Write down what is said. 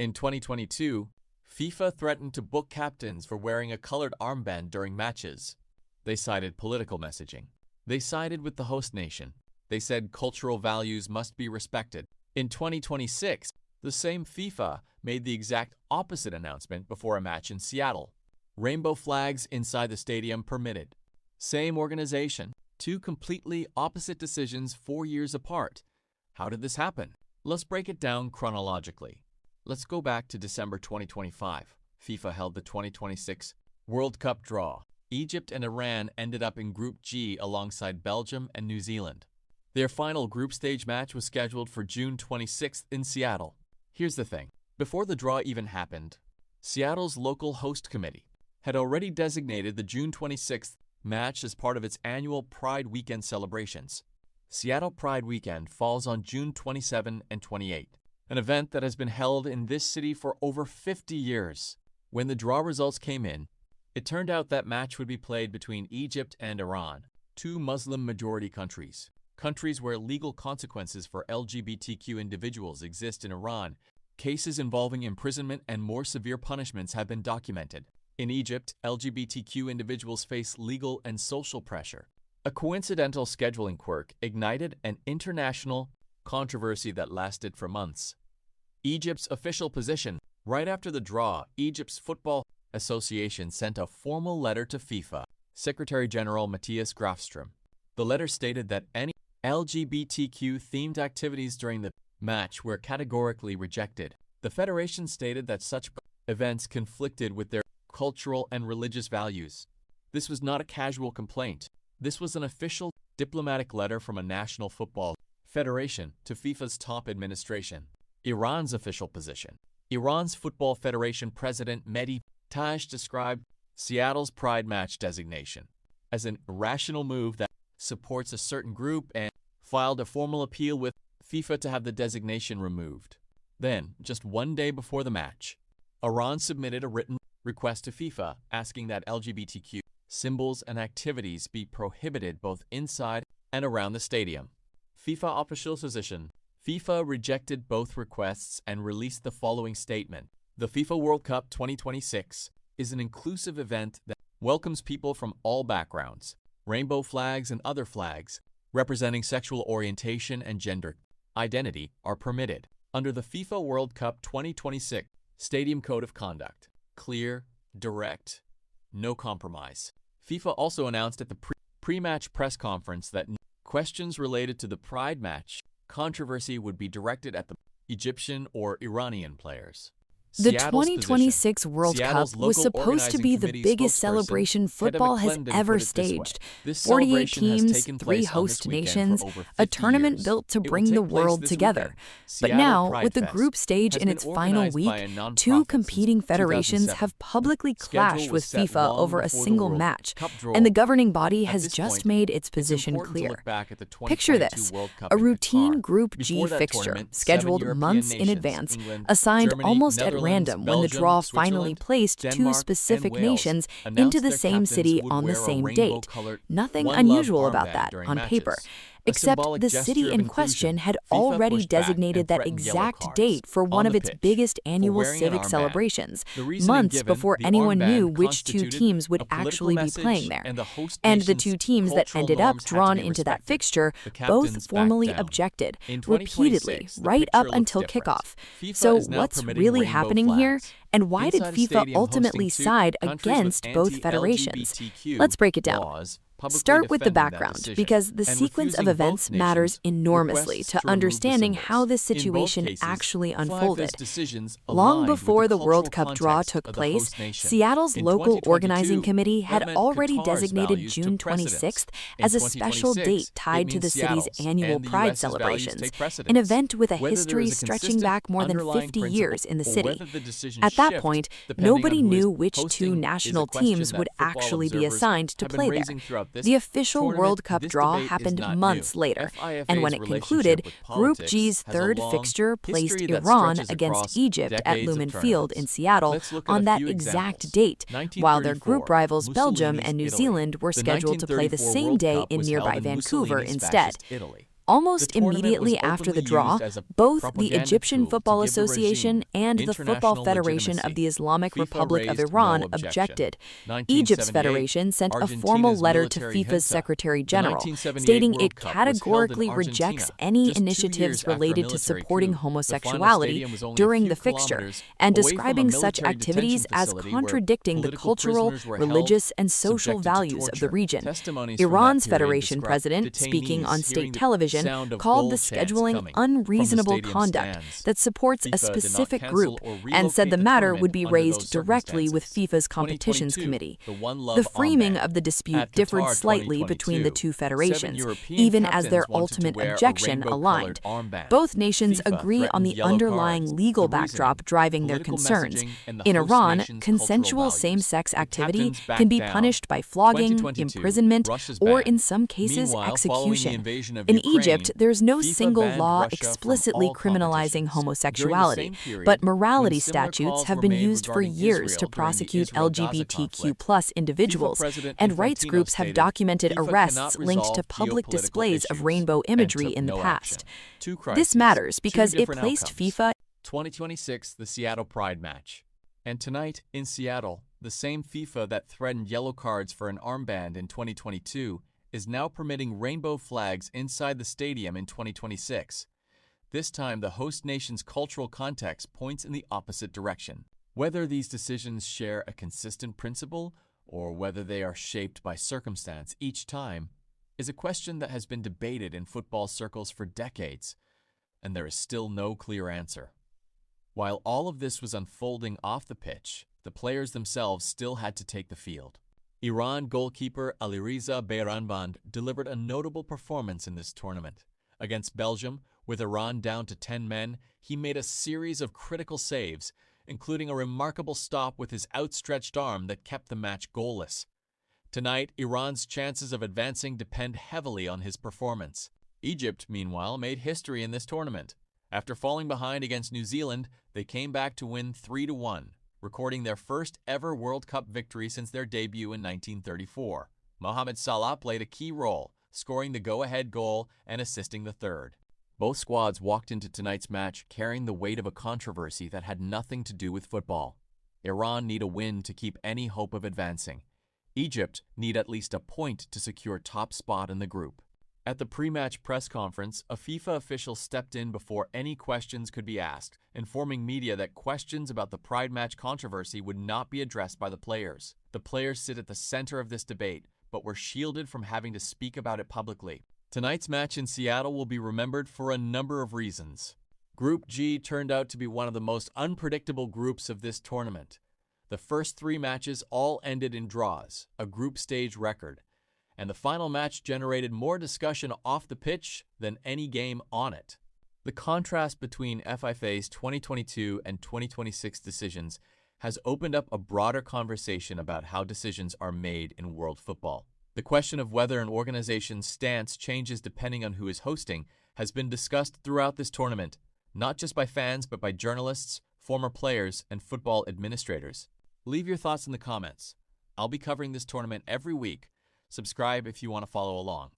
In 2022, FIFA threatened to book captains for wearing a colored armband during matches. They cited political messaging. They sided with the host nation. They said cultural values must be respected. In 2026, the same FIFA made the exact opposite announcement before a match in Seattle. Rainbow flags inside the stadium permitted. Same organization, two completely opposite decisions 4 years apart. How did this happen? Let's break it down chronologically. Let's go back to December 2025. FIFA held the 2026 World Cup draw. Egypt and Iran ended up in Group G alongside Belgium and New Zealand. Their final group stage match was scheduled for June 26th in Seattle. Here's the thing. Before the draw even happened, Seattle's local host committee had already designated the June 26th match as part of its annual Pride Weekend celebrations. Seattle Pride Weekend falls on June 27 and 28, an event that has been held in this city for over 50 years. When the draw results came in, it turned out that match would be played between Egypt and Iran, two Muslim-majority countries where legal consequences for LGBTQ individuals exist in Iran. Cases involving imprisonment and more severe punishments have been documented. In Egypt, LGBTQ individuals face legal and social pressure. A coincidental scheduling quirk ignited an international controversy that lasted for months. Egypt's official position. Right after the draw, Egypt's Football Association sent a formal letter to FIFA Secretary General Matthias Grafström. The letter stated that any LGBTQ-themed activities during the match were categorically rejected. The federation stated that such events conflicted with their cultural and religious values. This was not a casual complaint. This was an official diplomatic letter from a national football federation to FIFA's top administration. Iran's official position. Iran's Football Federation President Mehdi Taj described Seattle's Pride match designation as an irrational move that supports a certain group and filed a formal appeal with FIFA to have the designation removed. Then, just 1 day before the match, Iran submitted a written request to FIFA asking that LGBTQ symbols and activities be prohibited both inside and around the stadium. FIFA official position. FIFA rejected both requests and released the following statement. The FIFA World Cup 2026 is an inclusive event that welcomes people from all backgrounds. Rainbow flags and other flags representing sexual orientation and gender identity are permitted under the FIFA World Cup 2026 Stadium Code of Conduct. Clear, direct, no compromise. FIFA also announced at the pre-match press conference that questions related to the Pride match controversy would be directed at the Egyptian or Iranian players. The 2026 World Cup was supposed to be the biggest celebration football has ever staged. 48 teams, 3 host nations, a tournament built to bring the world together. But now, with the group stage in its final week, 2 competing federations have publicly clashed with FIFA over a single match, and the governing body has just made its position clear. Picture this, a routine Group G fixture, scheduled months in advance, assigned almost at random when the draw finally placed 2 specific nations into the same city on the same date. Nothing unusual about that on paper, except the city in question had already designated that exact date for one of its biggest annual civic celebrations, months before anyone knew which 2 teams would actually be playing there. And the 2 teams that ended up drawn into that fixture both formally objected, repeatedly, right up until kickoff. So what's really happening here? And why did FIFA ultimately side against both federations? Let's break it down. Start with the background, because the sequence of events matters enormously to understanding how this situation actually unfolded. Long before the World Cup draw took place, Seattle's local organizing committee had already designated June 26th as a special date tied to the city's annual Pride celebrations, an event with a history stretching back more than 50 years in the city. At that point, nobody knew which 2 national teams would actually be assigned to play there. The official World Cup draw happened months later, and when it concluded, Group G's 3rd fixture placed Iran against Egypt at Lumen Field in Seattle on that exact date, while their group rivals Belgium and New Zealand were scheduled to play the same day in nearby Vancouver instead. Almost immediately after the draw, both the Egyptian Football Association and the Football Federation of the Islamic Republic of Iran objected. Egypt's federation sent a formal letter to FIFA's Secretary General, stating it categorically rejects any initiatives related to supporting homosexuality during the fixture, and describing such activities as contradicting the cultural, religious, and social values of the region. Iran's federation president, speaking on state television, called the scheduling unreasonable conduct that supports a specific group and said the matter would be raised directly with FIFA's competitions committee. The framing of the dispute differed slightly between the two federations, even as their ultimate objection aligned. Both nations agree on the underlying legal backdrop driving their concerns. In Iran, consensual same-sex activity can be punished by flogging, imprisonment, or in some cases, execution. In Egypt, there's no single law explicitly criminalizing homosexuality, but morality statutes have been used for years to prosecute LGBTQ+ individuals, and rights groups have documented arrests linked to public displays of rainbow imagery in the past. This matters because it placed FIFA 2026, the Seattle Pride match. And tonight, in Seattle, the same FIFA that threatened yellow cards for an armband in 2022 is now permitting rainbow flags inside the stadium in 2026. This time, the host nation's cultural context points in the opposite direction. Whether these decisions share a consistent principle or whether they are shaped by circumstance each time is a question that has been debated in football circles for decades, and there is still no clear answer. While all of this was unfolding off the pitch, the players themselves still had to take the field. Iran goalkeeper Alireza Bayramvand delivered a notable performance in this tournament. Against Belgium, with Iran down to 10 men, he made a series of critical saves, including a remarkable stop with his outstretched arm that kept the match goalless. Tonight, Iran's chances of advancing depend heavily on his performance. Egypt, meanwhile, made history in this tournament. After falling behind against New Zealand, they came back to win 3-1. Recording their first ever World Cup victory since their debut in 1934. Mohamed Salah played a key role, scoring the go-ahead goal and assisting the third. Both squads walked into tonight's match carrying the weight of a controversy that had nothing to do with football. Iran need a win to keep any hope of advancing. Egypt need at least a point to secure top spot in the group. At the pre-match press conference, a FIFA official stepped in before any questions could be asked, informing media that questions about the Pride match controversy would not be addressed by the players. The players sit at the center of this debate, but were shielded from having to speak about it publicly. Tonight's match in Seattle will be remembered for a number of reasons. Group G turned out to be one of the most unpredictable groups of this tournament. The first 3 matches all ended in draws, a group stage record, and the final match generated more discussion off the pitch than any game on it. The contrast between FIFA's 2022 and 2026 decisions has opened up a broader conversation about how decisions are made in world football. The question of whether an organization's stance changes depending on who is hosting has been discussed throughout this tournament, not just by fans but by journalists, former players, and football administrators. Leave your thoughts in the comments. I'll be covering this tournament every week. Subscribe if you want to follow along.